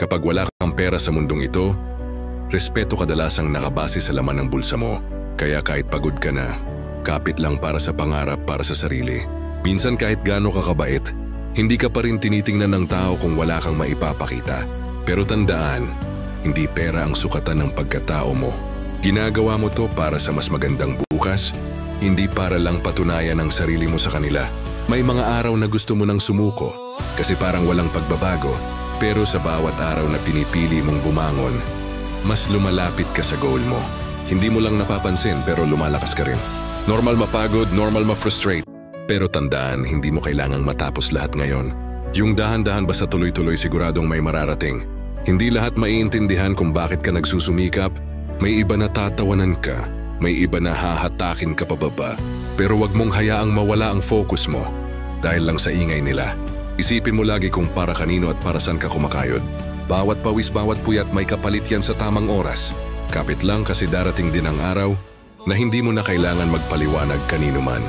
Kapag wala kang pera sa mundong ito, respeto kadalasang nakabase sa laman ng bulsa mo. Kaya kahit pagod ka na, kapit lang para sa pangarap para sa sarili. Minsan kahit gaano ka kabait, hindi ka pa rin tinitingnan ng tao kung wala kang maipapakita. Pero tandaan, hindi pera ang sukatan ng pagkatao mo. Ginagawa mo to para sa mas magandang bukas, hindi para lang patunayan ang sarili mo sa kanila. May mga araw na gusto mo nang sumuko kasi parang walang pagbabago. Pero sa bawat araw na pinipili mong bumangon, mas lumalapit ka sa goal mo. Hindi mo lang napapansin pero lumalakas ka rin. Normal mapagod, normal ma-frustrate. Pero tandaan, hindi mo kailangang matapos lahat ngayon. Yung dahan-dahan basta tuloy-tuloy siguradong may mararating. Hindi lahat maiintindihan kung bakit ka nagsusumikap. May iba na tatawanan ka, may iba na hahatakin ka pababa. Pero wag mong hayaang mawala ang focus mo dahil lang sa ingay nila. Isipin mo lagi kung para kanino at para saan ka kumakayod. Bawat pawis, bawat puyat may kapalit yan sa tamang oras. Kapit lang kasi darating din ang araw na hindi mo na kailangan magpaliwanag kanino man.